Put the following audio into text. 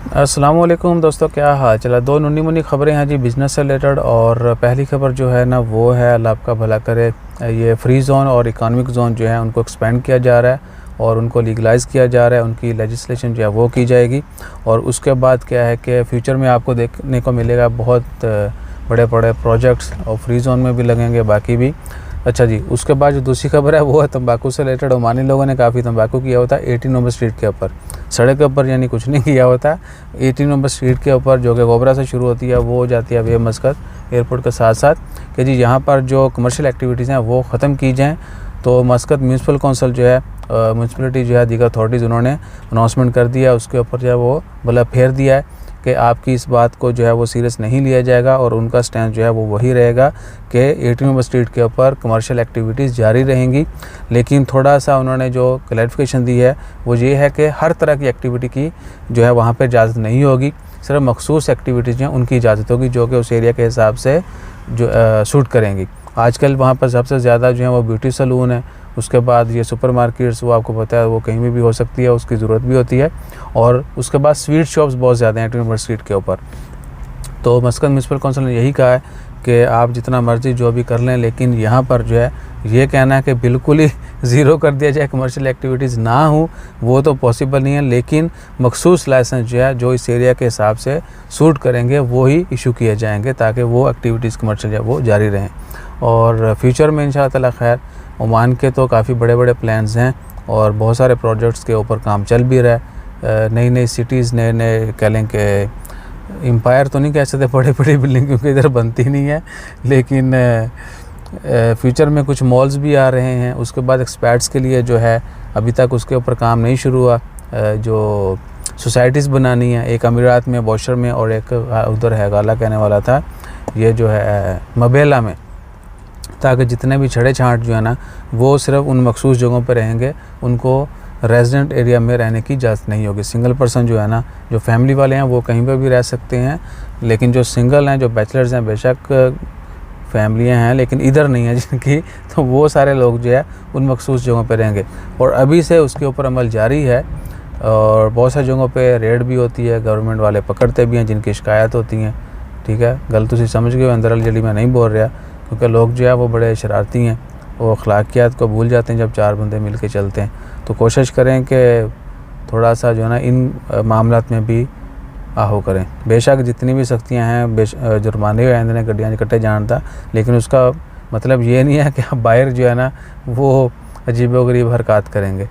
अस्सलाम वालेकुम दोस्तों, क्या हाल चला। दो नुनी मुनी खबरें हैं जी बिज़नेस से रिलेटेड। और पहली खबर जो है ना वो है, अल्लाह आपका भला करे, ये फ्री जोन और इकोनॉमिक जोन जो है उनको एक्सपेंड किया जा रहा है और उनको लीगलाइज़ किया जा रहा है। उनकी लेजिस्लेशन जो है वो की जाएगी और उसके बाद क्या है कि फ्यूचर में आपको देखने को मिलेगा बहुत बड़े बड़े प्रोजेक्ट्स और फ्री जोन में भी लगेंगे, बाकी भी। अच्छा जी, उसके बाद जो दूसरी खबर है वो है तंबाकू से रिलेटेड। ओमानी लोगों ने काफ़ी तंबाकू किया होता है 18 नंबर स्ट्रीट के ऊपर, सड़क के ऊपर, यानी कुछ नहीं किया होता। 18 नंबर स्ट्रीट के ऊपर जो कि गोबरा से शुरू होती है वो जाती है वे मस्कत एयरपोर्ट के साथ साथ, कि जी यहाँ पर जो कमर्शियल एक्टिविटीज़ हैं वो ख़त्म की जाएँ। तो मस्कत म्यूनसिपल कौंसिल जो है, म्यूनसिपलिटी जो है, दीगर अथॉरिटीज़, उन्होंने अनाउंसमेंट कर दिया, उसके ऊपर जो है वो बल्ब फेर दिया है कि आपकी इस बात को जो है वो सीरियस नहीं लिया जाएगा और उनका स्टैंड जो है वो वही रहेगा कि 18 नंबर स्ट्रीट के ऊपर कमर्शियल एक्टिविटीज़ जारी रहेंगी। लेकिन थोड़ा सा उन्होंने जो क्लैरिफिकेशन दी है वो ये है कि हर तरह की एक्टिविटी की जो है वहाँ पे इजाज़त नहीं होगी, सिर्फ मखसूस एक्टिविटीज़ जो हैं उनकी इजाज़त होगी, जो कि उस एरिया के हिसाब से जो सूट करेंगी। आजकल वहाँ पर सबसे ज़्यादा जो है वो ब्यूटी सैलून है, उसके बाद ये सुपर मार्केट्स, वो आपको पता है वो कहीं भी हो सकती है, उसकी ज़रूरत भी होती है। और उसके बाद स्वीट शॉप्स बहुत ज़्यादा हैं 18 नंबर स्ट्रीट के ऊपर। तो मस्कत म्यूनसिपल कौंसिल ने यही कहा है कि आप जितना मर्ज़ी जो भी कर लें, लेकिन यहाँ पर जो है ये कहना है कि बिल्कुल ही ज़ीरो कर दिया जाए, कमर्शियल एक्टिविटीज़ ना हो, वो तो पॉसिबल नहीं है। लेकिन मखसूस लाइसेंस जो है जो इस एरिया के हिसाब से सूट करेंगे वो ही इशू किए जाएंगे, ताकि वो एक्टिविटीज़ कमर्शियल जो है वो जारी रहें। और फ्यूचर में इंशाअल्लाह ताला खैर, ओमान के तो काफ़ी बड़े बड़े प्लान्स हैं और बहुत सारे प्रोजेक्ट्स के ऊपर काम चल भी रहा है। नई नई सिटीज़, नए नए कह लें कि एम्पायर तो नहीं कह सकते, बड़ी बड़ी बिल्डिंग क्योंकि इधर बनती नहीं है, लेकिन फ्यूचर में कुछ मॉल्स भी आ रहे हैं। उसके बाद एक्सपर्ट्स के लिए जो है अभी तक उसके ऊपर काम नहीं शुरू हुआ, जो सोसाइटीज़ बनानी है, एक अमीरात में, बॉशर में, और एक उधर है गाला कहने वाला था, ये जो है मबेला में, ताकि जितने भी छड़े छाँट जो है ना वो सिर्फ उन मखसूस जगहों पर रहेंगे, उनको रेजिडेंट एरिया में रहने की इजाज़त नहीं होगी। सिंगल पर्सन जो है ना, जो फैमिली वाले हैं वो कहीं पर भी रह सकते हैं, लेकिन जो सिंगल हैं, जो बैचलर्स हैं, बेशक फैमिलियां हैं लेकिन इधर नहीं है जिनकी, तो वो सारे लोग जो है उन मखसूस जगहों पर रहेंगे। और अभी से उसके ऊपर अमल जारी है और बहुत सारी जगहों पे रेड भी होती है, गवर्नमेंट वाले पकड़ते भी हैं जिनकी शिकायत होती हैं। ठीक है, गलत उसी समझ गए, अंदर जल्दी मैं नहीं बोल रहा, क्योंकि लोग जो है वो बड़े शरारती हैं, वो अखलाकियात को भूल जाते हैं जब चार बंदे मिल के चलते हैं। तो कोशिश करें कि थोड़ा सा जो है ना इन मामलात में भी आहो करें। बेशक जितनी भी सख्तियाँ हैं, जुर्माने हुए हैं गड्डियाँ कट्टे जानता, लेकिन उसका मतलब ये नहीं है कि आप बाहर जो है ना वो अजीबोगरीब हरकत करेंगे।